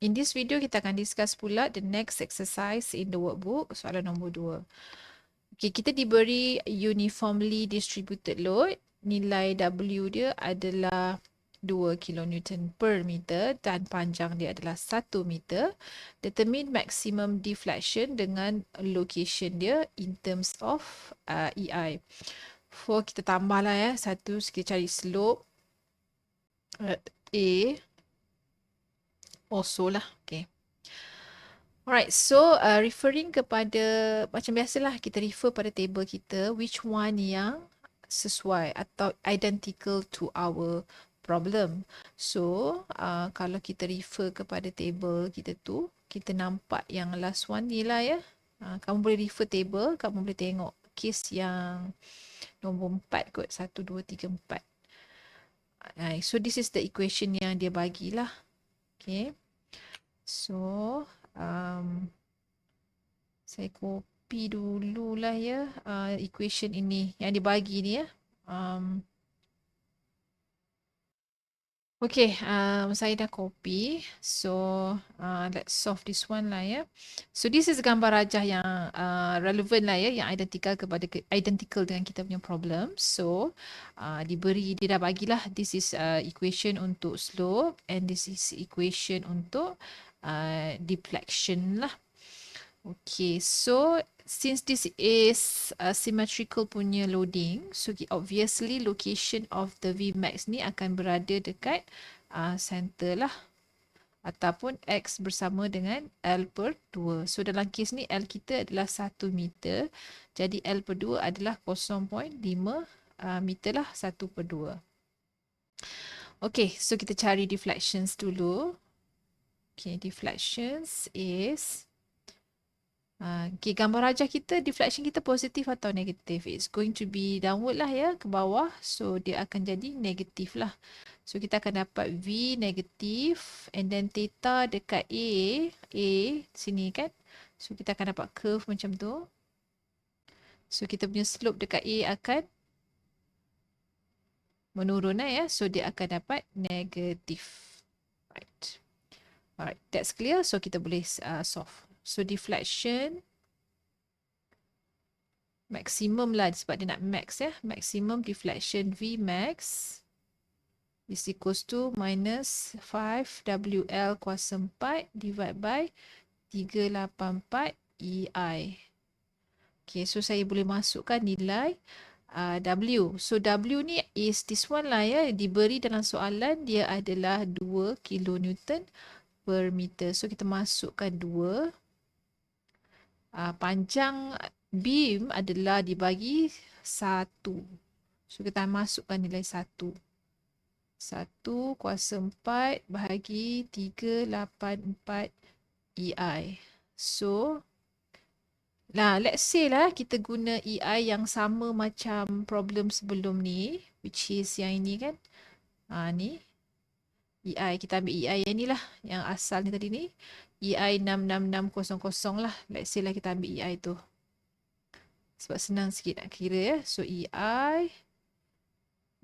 In this video, kita akan discuss pula the next exercise in the workbook, soalan nombor 2. Okay, kita diberi uniformly distributed load. Nilai W dia adalah 2 kN per meter dan panjang dia adalah 1 meter. Determine maximum deflection dengan location dia in terms of EI. Kita tambahlah ya, satu kita cari slope at A also lah. Okay. Alright, so referring kepada, macam biasalah kita refer pada table kita, which one yang sesuai atau identical to our problem. So, kalau kita refer kepada table kita tu, kita nampak yang last one ni lah ya. Kamu boleh refer table, kamu boleh tengok case yang nombor 4 kot, 1, 2, 3, 4. So, this is the equation yang dia bagilah. Okay. So, saya copy dululah ya equation ini yang dibagi ni ya. Okay, saya dah copy. So, let's solve this one lah ya. So, this is gambar rajah yang relevant lah ya, yang identical dengan kita punya problem. So, dia dah bagilah, this is equation untuk slope and this is equation untuk deflection lah. Okay, so since this is a symmetrical punya loading, so obviously location of the Vmax ni akan berada dekat center lah. Ataupun X bersama dengan L per 2. So dalam kes ni L kita adalah 1 meter. Jadi L per 2 adalah 0.5 meter lah, 1 per 2. Okay, so kita cari deflections dulu. Okay, deflections is... Okay, gambar rajah kita, deflection kita positif atau negatif? It's going to be downward lah ya, ke bawah. So, dia akan jadi negatif lah. So, kita akan dapat V negatif and then theta dekat A sini kan. So, kita akan dapat curve macam tu. So, kita punya slope dekat A akan menurun lah ya. So, dia akan dapat negatif. Alright, that's clear. So, kita boleh solve. So, deflection maximum lah sebab dia nak max ya. Maximum deflection Vmax is equals to minus 5 WL kuasa 4 divide by 384 EI. Okay, so saya boleh masukkan nilai W. So W ni is this one lah ya. Diberi dalam soalan dia adalah 2 kN per meter. So kita masukkan 2. Panjang beam adalah dibagi 1. So, kita masukkan nilai 1. 1 kuasa 4 bahagi 384 EI. So, let's say lah kita guna EI yang sama macam problem sebelum ni, which is yang ini kan. Ni. EI, kita ambil EI yang ni lah, yang asal ni tadi ni. EI 66600 lah. Let's say lah kita ambil EI tu. Sebab senang sikit nak kira ya. So EI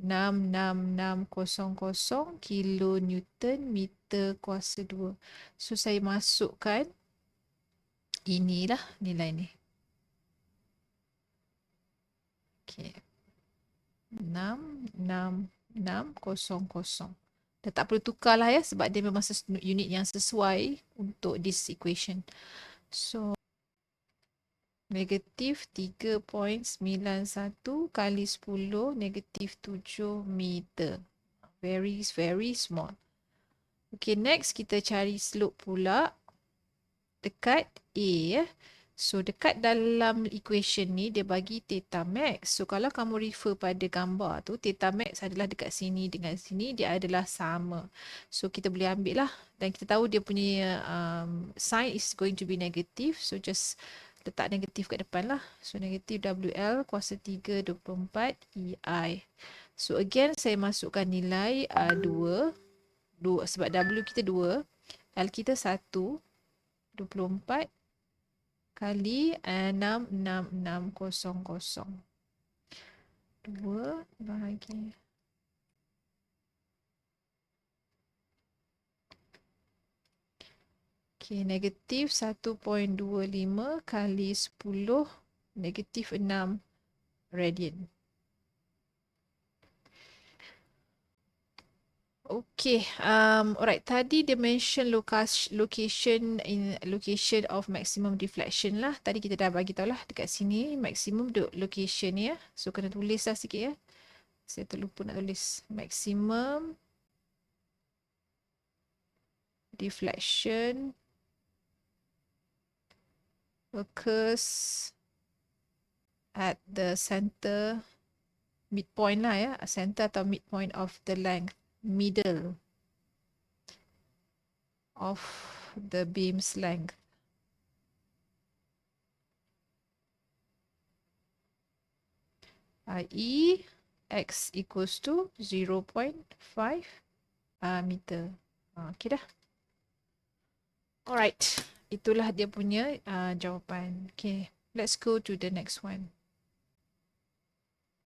66600 kilonewton meter kuasa 2. So saya masukkan inilah nilai ni. Okay. 66600. Dah tak perlu tukar lah ya sebab dia memang unit yang sesuai untuk this equation. So negatif 3.91 kali 10 negatif 7 meter. Very, very small. Okay, next kita cari slope pula dekat A ya. So dekat dalam equation ni dia bagi theta max. So kalau kamu refer pada gambar tu, theta max adalah dekat sini dengan sini dia adalah sama. So kita boleh ambil lah. Dan kita tahu dia punya sign is going to be negative. So just letak negatif kat depan lah. So negatif WL kuasa 3 24 EI. So again saya masukkan nilai 2 sebab W kita 2, L kita 1, 24 kali 66600. 2 bahagi Okay, negatif 1.25 kali 10 negatif 6 radian. Okay, alright. Tadi dia mention location of maximum deflection lah. Tadi kita dah bagi tahu lah dekat sini maximum location ya. So kena tulis lah sikit ya. Saya terlupa nak tulis maximum deflection occurs at the center midpoint lah ya, center atau midpoint of the length, middle of the beam's length. I.e. X equals to 0.5 meter. Okay dah. Alright, itulah dia punya jawapan. Okay, let's go to the next one.